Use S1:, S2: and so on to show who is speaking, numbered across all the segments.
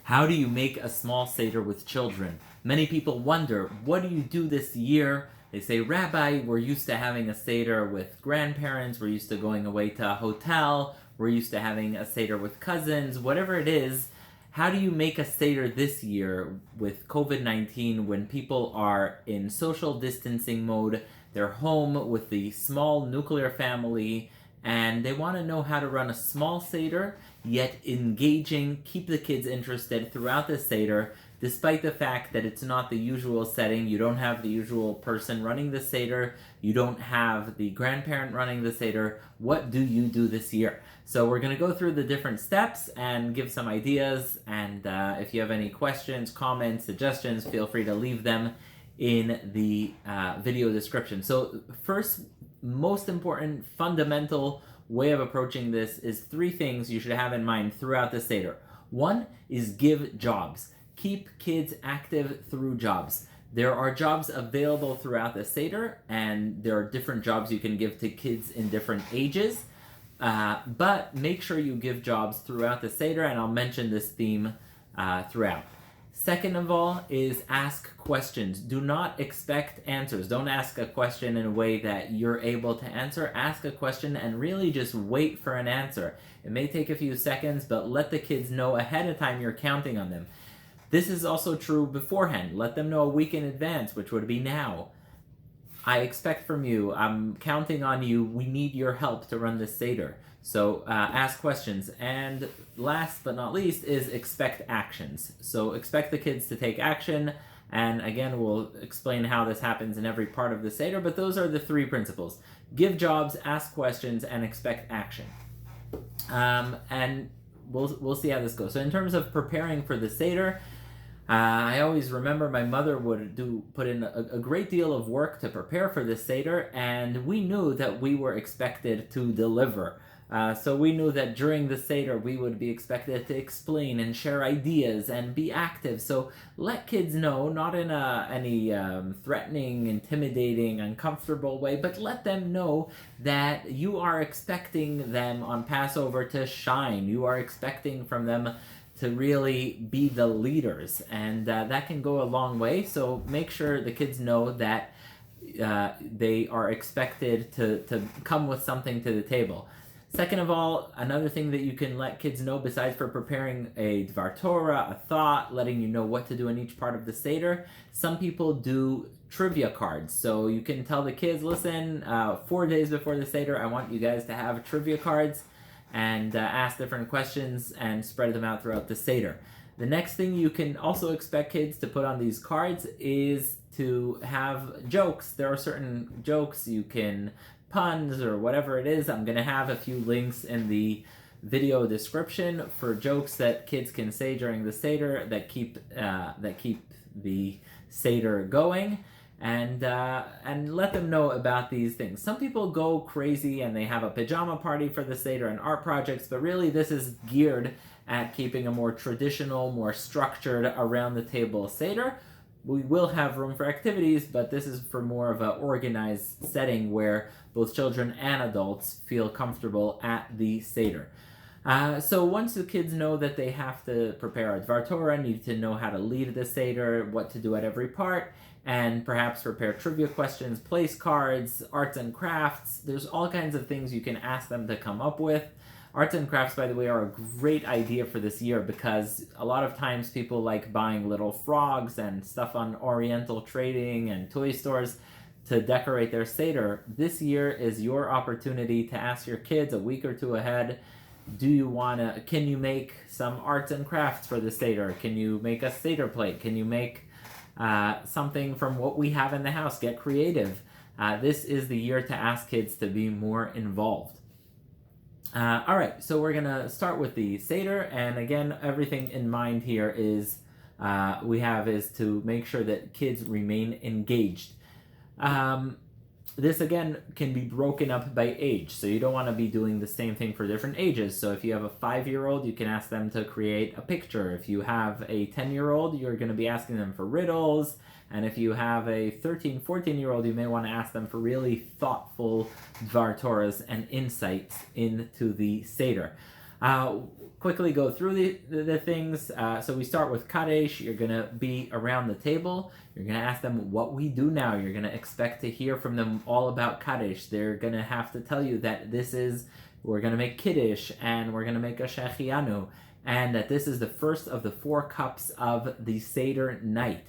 S1: How do you make a small Seder with children? Many people wonder, what do you do this year? They say, Rabbi, we're used to having a Seder with grandparents, we're used to going away to a hotel, we're used to having a Seder with cousins, whatever it is. How do you make a Seder this year with COVID-19 when people are in social distancing mode, they're home with the small nuclear family, and they want to know how to run a small Seder, yet engaging, keep the kids interested throughout the Seder, despite the fact that it's not the usual setting. You don't have the usual person running the Seder, you don't have the grandparent running the Seder. What do you do this year? So we're going to go through the different steps and give some ideas, and if you have any questions, comments, suggestions, feel free to leave them in the video description. So first, most important, fundamental way of approaching this is three things you should have in mind throughout the Seder. One is give jobs. Keep kids active through jobs. There are jobs available throughout the Seder, and there are different jobs you can give to kids in different ages. But make sure you give jobs throughout the Seder, and I'll mention this theme throughout. Second of all is ask questions. Do not expect answers. Don't ask a question in a way that you're able to answer. Ask a question and really just wait for an answer. It may take a few seconds, but let the kids know ahead of time you're counting on them. This is also true beforehand. Let them know a week in advance, which would be now. I expect from you, I'm counting on you, we need your help to run this Seder. So ask questions. And last but not least is expect actions. So expect the kids to take action. And again, we'll explain how this happens in every part of the Seder, but those are the three principles. Give jobs, ask questions, and expect action. And we'll see how this goes. So in terms of preparing for the Seder, I always remember my mother would put in a great deal of work to prepare for the Seder, and we knew that we were expected to deliver. So we knew that during the Seder we would be expected to explain and share ideas and be active. So let kids know, not in any threatening, intimidating, uncomfortable way, but let them know that you are expecting them on Passover to shine. You are expecting from them to really be the leaders, and that can go a long way. So make sure the kids know that they are expected to come with something to the table. Second of all, another thing that you can let kids know, besides for preparing a Dvar Torah, a thought, letting you know what to do in each part of the Seder, some people do trivia cards. So you can tell the kids, listen, 4 days before the Seder, I want you guys to have trivia cards and ask different questions and spread them out throughout the Seder. The next thing you can also expect kids to put on these cards is to have jokes. There are certain jokes you can, puns or whatever it is. I'm going to have a few links in the video description for jokes that kids can say during the Seder that keep the Seder going. And let them know about these things. Some people go crazy and they have a pajama party for the Seder and art projects, but really this is geared at keeping a more traditional, more structured, around the table Seder. We will have room for activities, but this is for more of an organized setting where both children and adults feel comfortable at the Seder. So once the kids know that they have to prepare a Dvar Torah, need to know how to lead the Seder, what to do at every part, and perhaps prepare trivia questions, place cards, arts and crafts. There's all kinds of things you can ask them to come up with. Arts and crafts, by the way, are a great idea for this year because a lot of times people like buying little frogs and stuff on Oriental trading and toy stores to decorate their Seder. This year is your opportunity to ask your kids a week or two ahead, can you make some arts and crafts for the Seder? Can you make a Seder plate? Can you make something from what we have in the house? Get creative. This is the year to ask kids to be more involved. All right, so we're going to start with the Seder, and again, everything in mind here is to make sure that kids remain engaged. This again can be broken up by age, so you don't want to be doing the same thing for different ages. So if you have a 5-year-old, you can ask them to create a picture. If you have a 10-year-old, you're going to be asking them for riddles. And if you have a 13, 14-year-old, you may want to ask them for really thoughtful Dvar Torahs and insights into the Seder. Quickly go through the things. So we start with Kaddish. You're going to be around the table. You're going to ask them what we do now. You're going to expect to hear from them all about Kaddish. They're going to have to tell you that we're going to make Kiddush, and we're going to make a Shechianu, and that this is the first of the 4 cups of the Seder night.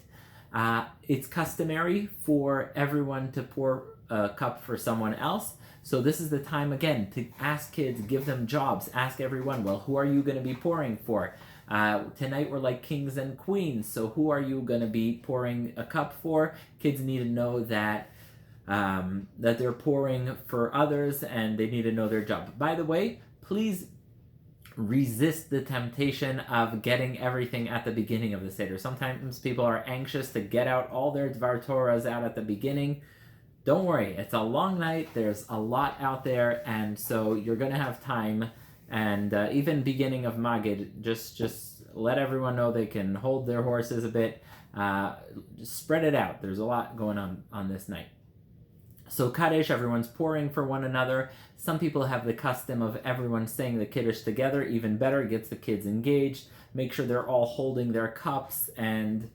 S1: It's customary for everyone to pour a cup for someone else. So this is the time, again, to ask kids, give them jobs, ask everyone, well, who are you going to be pouring for? Tonight we're like kings and queens, so who are you going to be pouring a cup for? Kids need to know that they're pouring for others, and they need to know their job. By the way, please resist the temptation of getting everything at the beginning of the Seder. Sometimes people are anxious to get out all their Dvar Torahs out at the beginning. Don't worry, it's a long night, there's a lot out there, and so you're going to have time, and even beginning of Magid, just let everyone know they can hold their horses a bit, just spread it out. There's a lot going on this night. So Kaddish, everyone's pouring for one another. Some people have the custom of everyone saying the Kiddush together. Even better, it gets the kids engaged. Make sure they're all holding their cups and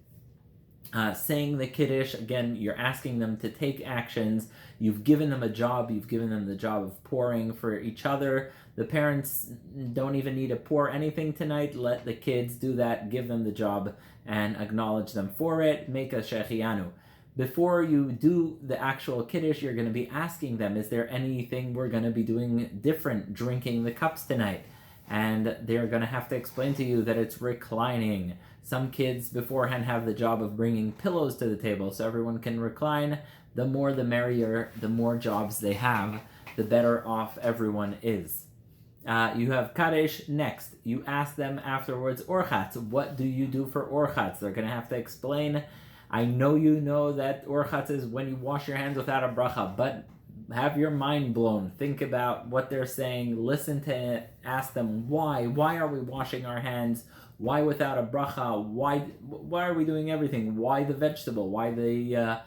S1: saying the Kiddush. Again, you're asking them to take actions. You've given them a job. You've given them the job of pouring for each other. The parents don't even need to pour anything tonight. Let the kids do that. Give them the job and acknowledge them for it. Make a Shechianu. Before you do the actual Kiddush, you're going to be asking them, is there anything we're going to be doing different, drinking the cups tonight? And they're going to have to explain to you that it's reclining. Some kids beforehand have the job of bringing pillows to the table so everyone can recline. The more the merrier, the more jobs they have, the better off everyone is. You have Kaddish next. You ask them afterwards, Orchatz, what do you do for Orchatz? They're going to have to explain. I know you know that Orchatz is when you wash your hands without a bracha, but have your mind blown. Think about what they're saying, listen to it, ask them why. Why are we washing our hands? Why without a bracha? Why are we doing everything? Why the vegetable? Why the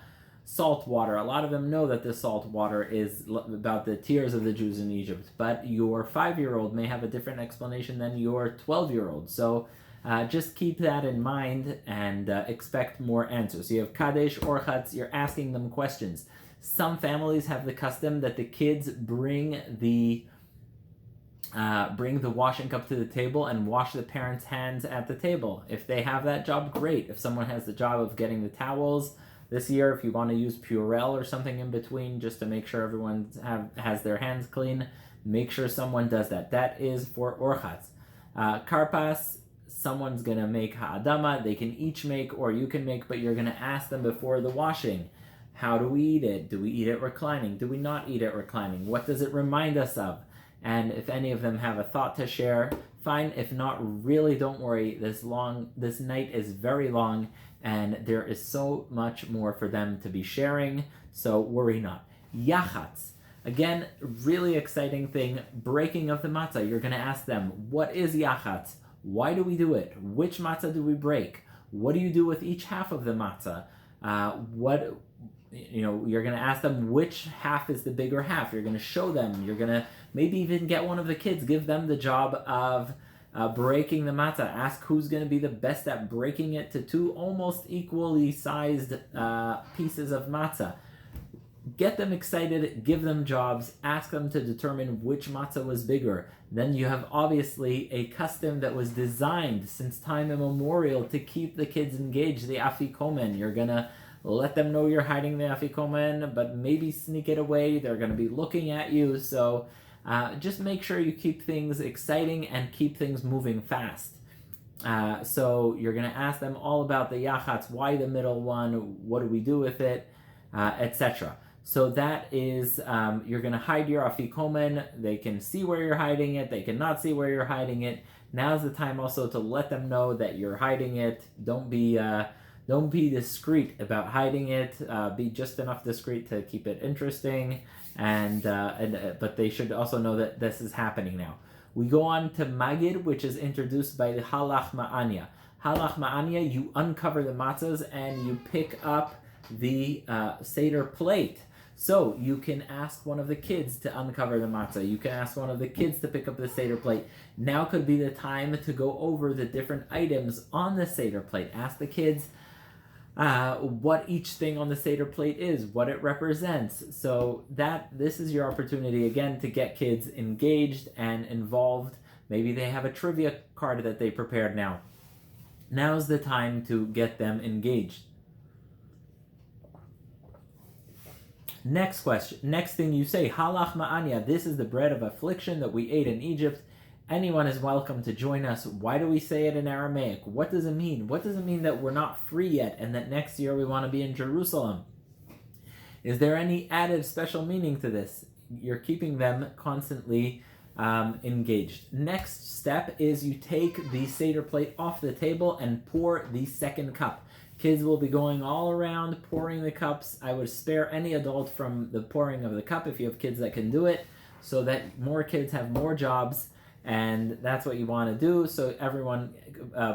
S1: salt water? A lot of them know that the salt water is about the tears of the Jews in Egypt, but your 5-year-old may have a different explanation than your 12-year-old. So just keep that in mind and expect more answers. So you have Kaddish, Orchatz, you're asking them questions. Some families have the custom that the kids bring the washing cup to the table and wash the parents' hands at the table. If they have that job, great. If someone has the job of getting the towels, this year, if you want to use Purell or something in between just to make sure everyone has their hands clean, make sure someone does that. That is for Orchatz. Karpas, someone's going to make ha'adama. They can each make, or you can make, but you're going to ask them before the washing. How do we eat it? Do we eat it reclining? Do we not eat it reclining? What does it remind us of? And if any of them have a thought to share, fine. If not, really don't worry. This night is very long, and there is so much more for them to be sharing, so worry not. Yachatz. Again, really exciting thing, breaking of the matzah. You're going to ask them, what is yachatz? Why do we do it? Which matzah do we break? What do you do with each half of the matzah? You're going to ask them which half is the bigger half. You're going to show them. You're going to maybe even get one of the kids, give them the job of breaking the matzah. Ask who's going to be the best at breaking it to 2 almost equally sized pieces of matzah. Get them excited, give them jobs, ask them to determine which matzah was bigger. Then you have obviously a custom that was designed since time immemorial to keep the kids engaged, the afikomen. You're going to let them know you're hiding the afikomen, but maybe sneak it away. They're going to be looking at you, so just make sure you keep things exciting and keep things moving fast. So you're going to ask them all about the yachatz, why the middle one, what do we do with it, etc. So that is, you're going to hide your afikomen. They can see where you're hiding it. They cannot see where you're hiding it. Now's the time also to let them know that you're hiding it. Don't be discreet about hiding it. Be just enough discreet to keep it interesting, but they should also know that this is happening now. We go on to Magid, which is introduced by the Halach Ma'anya. Halach Ma'anya, you uncover the matzahs and you pick up the Seder plate. So you can ask one of the kids to uncover the matzah. You can ask one of the kids to pick up the Seder plate. Now could be the time to go over the different items on the Seder plate. Ask the kids what each thing on the Seder plate is, what it represents. So this is your opportunity, again, to get kids engaged and involved. Maybe they have a trivia card that they prepared now. Now's the time to get them engaged. Next question. Next thing you say, halach ma'anya. This is the bread of affliction that we ate in Egypt. Anyone is welcome to join us. Why do we say it in Aramaic? What does it mean? What does it mean that we're not free yet and that next year we want to be in Jerusalem? Is there any added special meaning to this? You're keeping them constantly engaged. Next step is you take the Seder plate off the table and pour the second cup. Kids will be going all around pouring the cups. I would spare any adult from the pouring of the cup if you have kids that can do it, so that more kids have more jobs, and that's what you want to do. So everyone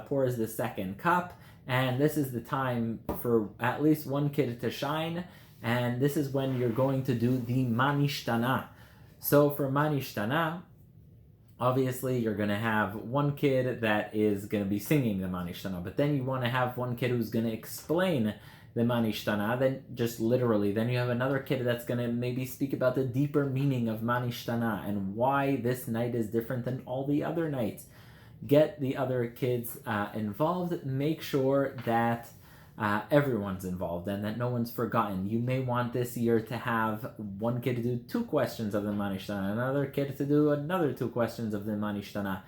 S1: pours the second cup, and this is the time for at least one kid to shine, and this is when you're going to do the manishtana. So for manishtana, obviously, you're going to have one kid that is going to be singing the manishtana, but then you want to have one kid who's going to explain the manishtana, then just literally. Then you have another kid that's going to maybe speak about the deeper meaning of manishtana and why this night is different than all the other nights. Get the other kids involved. Make sure that everyone's involved and that no one's forgotten. You may want this year to have one kid to do 2 questions of the manishtana, another kid to do another 2 questions of the manishtana.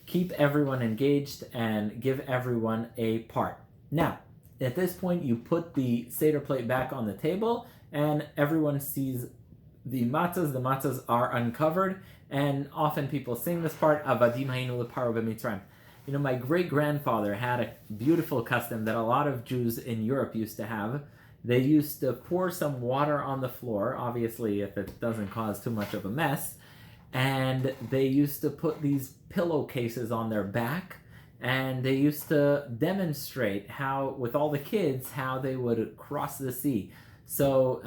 S1: Keep everyone engaged and give everyone a part. Now, at this point, you put the Seder plate back on the table and everyone sees the matzahs. The matzahs are uncovered, and often people sing this part, Avadim Hayinu Leparo B'Mitzrayim. You know, my great-grandfather had a beautiful custom that a lot of Jews in Europe used to have. They used to pour some water on the floor, obviously if it doesn't cause too much of a mess, and they used to put these pillowcases on their back, and they used to demonstrate how, with all the kids, how they would cross the sea. So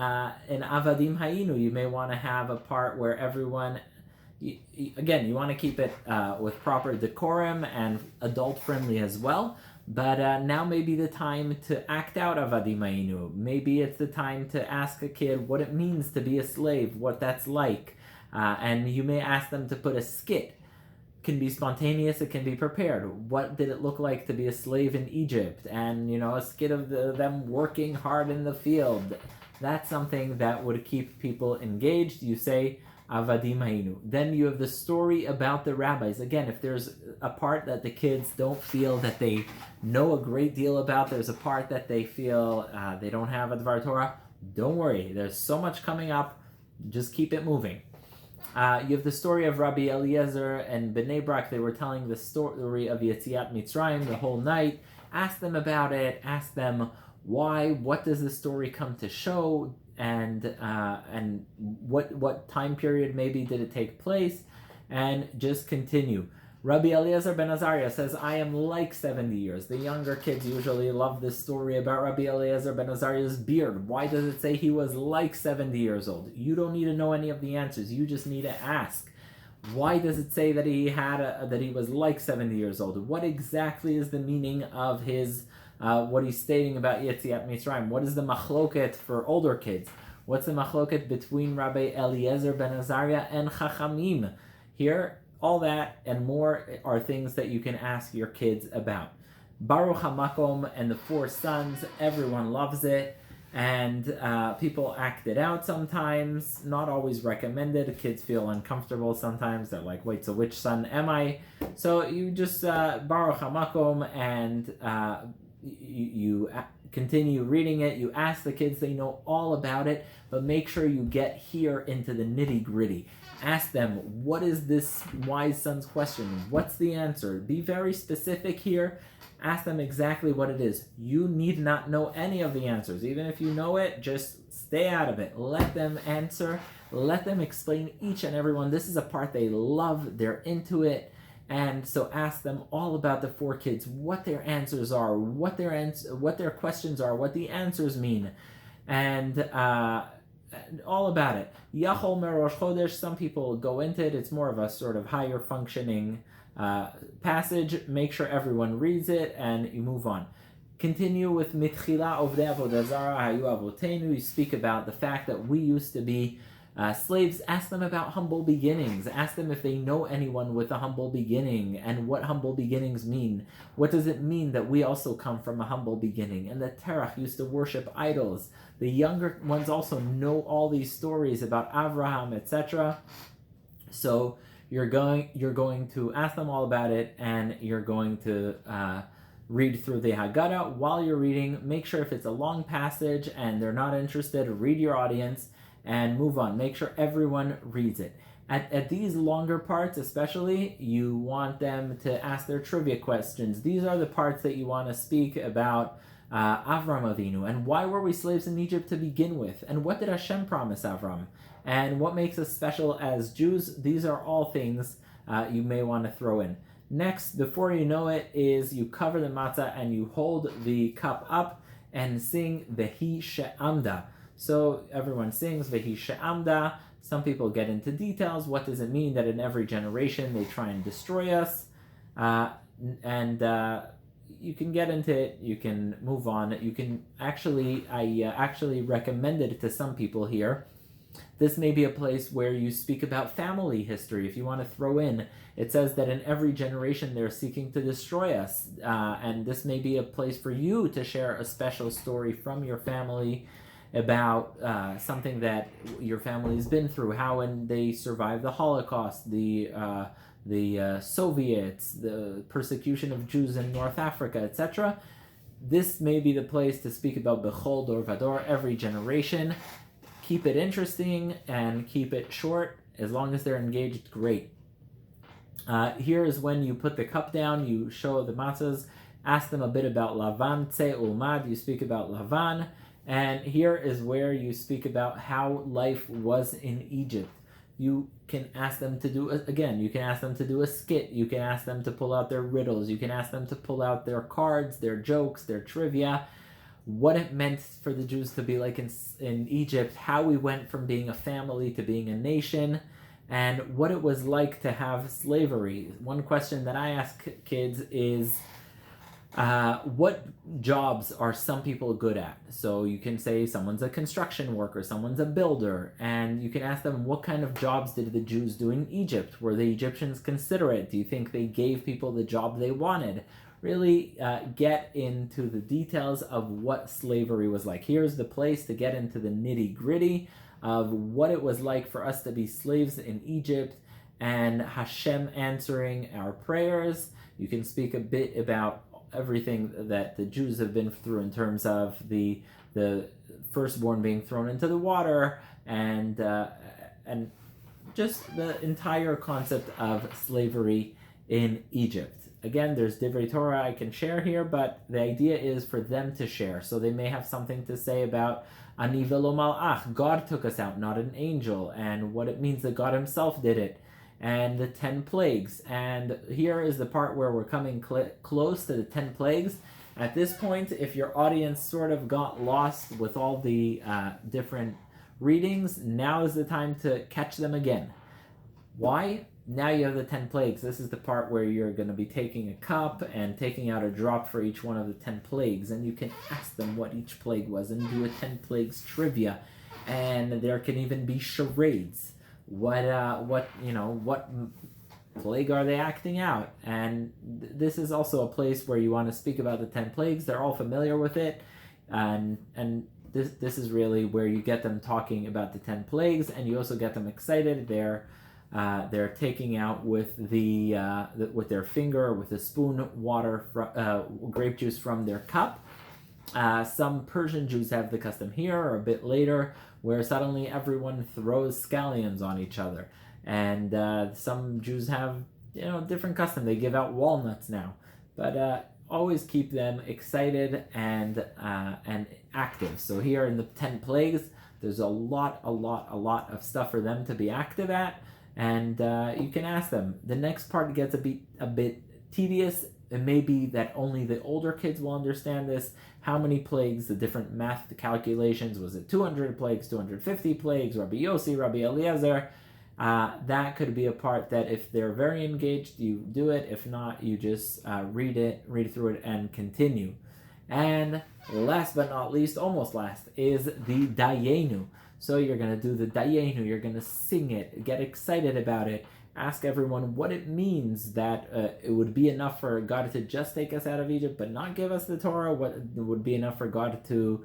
S1: in Avadim Hayinu, you may want to have a part where everyone... Again, you want to keep it with proper decorum and adult-friendly as well, but now may be the time to act out Avadim Hayinu. Maybe it's the time to ask a kid what it means to be a slave, what that's like, and you may ask them to put a skit. It can be spontaneous, it can be prepared. What did it look like to be a slave in Egypt? And, you know, a skit of them working hard in the field. That's something that would keep people engaged. You say, Avadim Hayinu. Then you have the story about the rabbis. Again, if there's a part that the kids don't feel that they know a great deal about, there's a part that they feel they don't have a Dvar Torah, don't worry. There's so much coming up. Just keep it moving. You have the story of Rabbi Eliezer and Bnei Brak. They were telling the story of Yetziat Mitzrayim the whole night. Ask them about it. Ask them why. What does the story come to show? And what time period maybe did it take place, and just continue. Rabbi Eliezer ben Azariah says, I am like 70 years. The younger kids usually love this story about Rabbi Eliezer ben Azariah's beard. Why does it say he was like 70 years old? You don't need to know any of the answers. You just need to ask. Why does it say that he was like 70 years old? What exactly is the meaning of his what he's stating about Yetziat Mitzrayim? What is the machloket for older kids? What's the machloket between Rabbi Eliezer ben Azariah and Chachamim? Here, all that and more are things that you can ask your kids about. Baruch HaMakom and the 4 sons, everyone loves it, and people act it out sometimes, not always recommended. Kids feel uncomfortable sometimes. They're like, wait, so which son am I? So you just Baruch HaMakom, and you continue reading it. You ask the kids, they know all about it, but make sure you get here into the nitty-gritty. Ask them, what is this wise son's question? What's the answer? Be very specific here. Ask them exactly what it is. You need not know any of the answers. Even if you know it, just stay out of it. Let them answer. Let them explain each and every one. This is a part they love. They're into it. And so ask them all about the 4 kids, what their answers are, what their questions are, what the answers mean. And all about it. Yachol Merosh Chodesh, some people go into it. It's more of a sort of higher functioning passage. Make sure everyone reads it and you move on. Continue with Mitchila Ovdei Avodah Zara Hayu Avotenu. You speak about the fact that we used to be slaves. Ask them about humble beginnings. Ask them if they know anyone with a humble beginning and what humble beginnings mean. What does it mean that we also come from a humble beginning? And that Terach used to worship idols. The younger ones also know all these stories about Avraham, etc. So you're going to ask them all about it, and you're going to read through the Haggadah. While you're reading, make sure if it's a long passage and they're not interested, read your audience and move on. Make sure everyone reads it. At these longer parts especially, you want them to ask their trivia questions. These are the parts that you want to speak about Avram Avinu, and why were we slaves in Egypt to begin with, and what did Hashem promise Avram, and what makes us special as Jews. These are all things you may want to throw in. Next, before you know it, is you cover the matzah and you hold the cup up and sing Vehi She'amda. So everyone sings Vehi She'amda. Some people get into details. What does it mean that in every generation they try and destroy us? You can get into it. You can move on. You can I actually recommended it to some people here. This may be a place where you speak about family history. If you want to throw in, it says that in every generation they're seeking to destroy us. And this may be a place for you to share a special story from your family about something that your family's been through, how when they survived the Holocaust, the Soviets, the persecution of Jews in North Africa, etc. This may be the place to speak about Bechol Dor Vador, every generation. Keep it interesting and keep it short. As long as they're engaged, great. Here is when you put the cup down, you show the matzahs, ask them a bit about Lavan, Tse Ulmad, you speak about Lavan, and here is where you speak about how life was in Egypt. You can ask them to do, again, you can ask them to do a skit, you can ask them to pull out their riddles, you can ask them to pull out their cards, their jokes, their trivia, what it meant for the Jews to be like in Egypt, how we went from being a family to being a nation, and what it was like to have slavery. One question that I ask kids is, what jobs are some people good at? So you can say someone's a construction worker, someone's a builder, and you can ask them, what kind of jobs did the Jews do in Egypt? Were the Egyptians considerate? Do you think they gave people the job they wanted? Really get into the details of what slavery was like. Here's the place to get into the nitty-gritty of what it was like for us to be slaves in Egypt, and Hashem answering our prayers. You can speak a bit about everything that the Jews have been through in terms of the firstborn being thrown into the water, and just the entire concept of slavery in Egypt. Again, there's Divrei Torah I can share here, but the idea is for them to share. So they may have something to say about Ani velo malach, God took us out, not an angel, and what it means that God himself did it, and the 10 plagues. And here is the part where we're coming close to the 10 plagues. At this point, if your audience sort of got lost with all the different readings, now is the time to catch them again. Why? Now you have the 10 plagues. This is the part where you're going to be taking a cup and taking out a drop for each one of the 10 plagues, and you can ask them what each plague was and do a 10 plagues trivia, and there can even be charades. What plague are they acting out? And this is also a place where you want to speak about the 10 plagues. They're all familiar with it, and this is really where you get them talking about the 10 plagues, and you also get them excited. They're taking out with with their finger, with a spoon, water, grape juice from their cup. Some Persian Jews have the custom here, or a bit later, where suddenly everyone throws scallions on each other. And some Jews have, different custom. They give out walnuts now. But always keep them excited and active. So here in the 10 plagues, there's a lot of stuff for them to be active at. And you can ask them. The next part gets a bit tedious. it may be that only the older kids will understand this. How many plagues, the different math calculations, was it 200 plagues, 250 plagues, Rabbi Yossi, Rabbi Eliezer? That could be a part that if they're very engaged, you do it. If not, you just read through it and continue. And last but not least, almost last, is the Dayenu. So you're going to do the Dayenu, you're going to sing it, get excited about it, ask everyone what it means that it would be enough for God to just take us out of Egypt but not give us the Torah, what would be enough for God to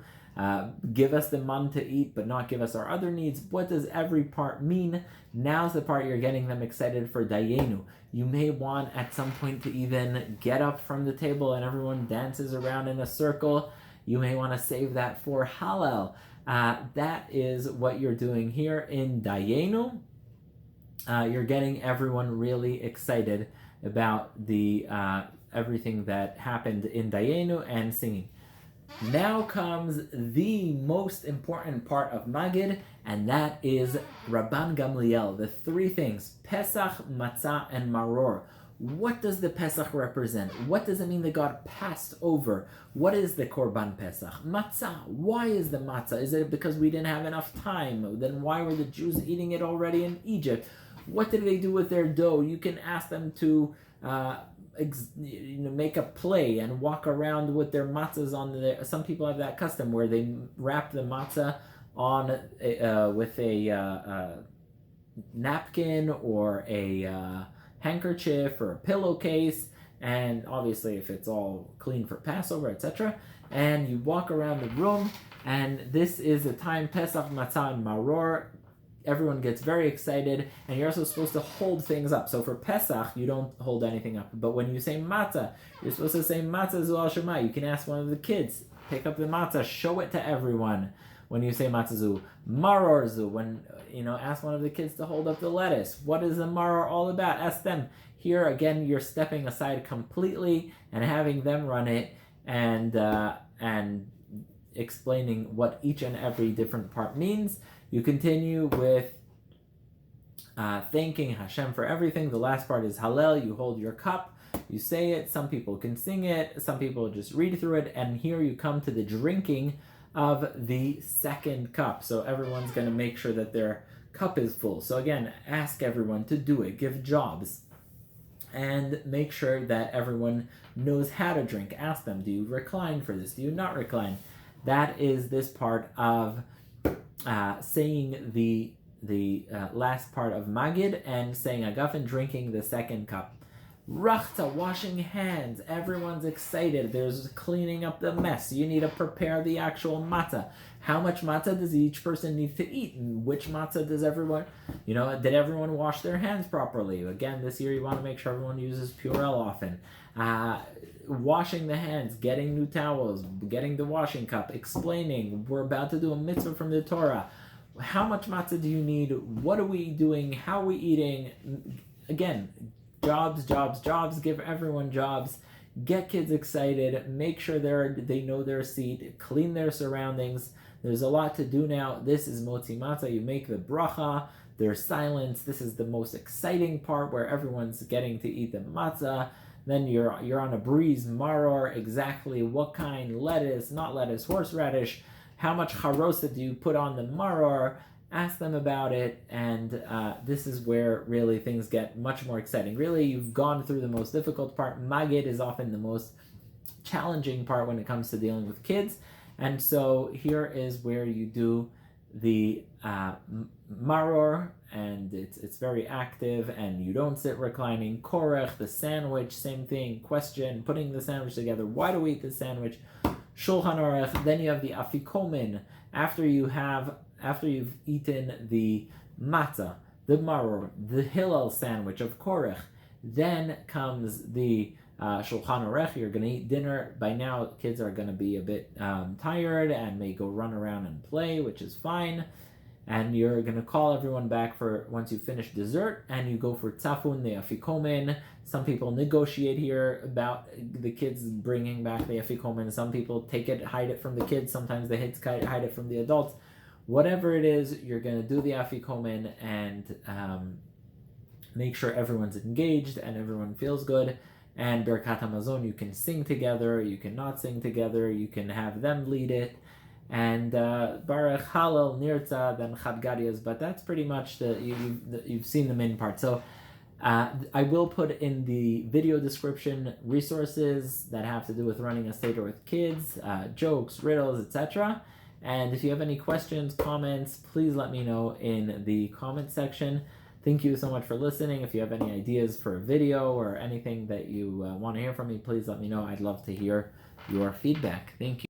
S1: give us the man to eat but not give us our other needs. What does every part mean? Now's the part you're getting them excited for Dayenu. You may want at some point to even get up from the table and everyone dances around in a circle. You may want to save that for Hallel. That is what you're doing here in Dayenu. You're getting everyone really excited about the everything that happened in Dayenu and singing. Now comes the most important part of Magid, and that is Rabban Gamliel, the three things, Pesach, Matzah, and Maror. What does the Pesach represent? What does it mean that God passed over? What is the Korban Pesach? Matzah. Why is the matzah? Is it because we didn't have enough time? Then why were the Jews eating it already in Egypt? What did they do with their dough? You can ask them to make a play and walk around with their matzahs on there. Some people have that custom where they wrap the matzah on with a napkin or a handkerchief or a pillowcase, and obviously if it's all clean for Passover, etc. And you walk around the room, and this is the time, Pesach, Matzah, and Maror. Everyone gets very excited, and you're also supposed to hold things up. So for Pesach, you don't hold anything up. But when you say matzah, you're supposed to say matzah zu al shema. You can ask one of the kids, pick up the matzah, show it to everyone. When you say matzah zu, maror zu, when ask one of the kids to hold up the lettuce. What is the maror all about? Ask them. Here again, you're stepping aside completely and having them run it and explaining what each and every different part means. You continue with thanking Hashem for everything. The last part is Hallel. You hold your cup, you say it. Some people can sing it, some people just read through it, and here you come to the drinking of the second cup. So everyone's going to make sure that their cup is full. So again, ask everyone to do it, give jobs, and make sure that everyone knows how to drink. Ask them, do you recline for this? Do you not recline? That is this part of saying the last part of Magid and saying Agaf and drinking the second cup. Rachta, washing hands. Everyone's excited. There's cleaning up the mess. You need to prepare the actual matzah. How much matzah does each person need to eat? And which matzah does everyone, did everyone wash their hands properly? Again, this year you want to make sure everyone uses Purell often. Washing the hands, getting new towels, getting the washing cup, explaining, we're about to do a mitzvah from the Torah. How much matzah do you need? What are we doing? How are we eating? Again, jobs, give everyone jobs, get kids excited, make sure they know their seat, clean their surroundings. There's a lot to do now. This is Motzi Matzah. You make the bracha, there's silence. This is the most exciting part where everyone's getting to eat the matzah. Then you're on a breeze, maror, exactly what kind, lettuce, not lettuce, horseradish, how much charosa do you put on the maror? Ask them about it, and this is where really things get much more exciting. Really, you've gone through the most difficult part. Magid is often the most challenging part when it comes to dealing with kids, and so here is where you do the maror, and it's very active, and you don't sit reclining. Korech, the sandwich, same thing. Question, putting the sandwich together. Why do we eat the sandwich? Shulchan Aruch. Then you have the afikomen. After you've eaten the matzah, the maror, the hillel sandwich of korech, then comes the shulchan aruch. You're going to eat dinner. By now, kids are going to be a bit tired and may go run around and play, which is fine. And you're going to call everyone back for once you finish dessert, and you go for tzafun, the afikomen. Some people negotiate here about the kids bringing back the afikomen. Some people take it, hide it from the kids. Sometimes the kids hide it from the adults. Whatever it is, you're going to do the afikomen and make sure everyone's engaged and everyone feels good. And Birkat Hamazon, you can sing together, you can not sing together, you can have them lead it. And Baruch Hallel Nirtza, then Haggadahs, but that's pretty much you've seen the main part. So I will put in the video description resources that have to do with running a Seder with kids, jokes, riddles, etc. And if you have any questions, comments, please let me know in the comment section. Thank you so much for listening. If you have any ideas for a video or anything that you want to hear from me, please let me know. I'd love to hear your feedback. Thank you.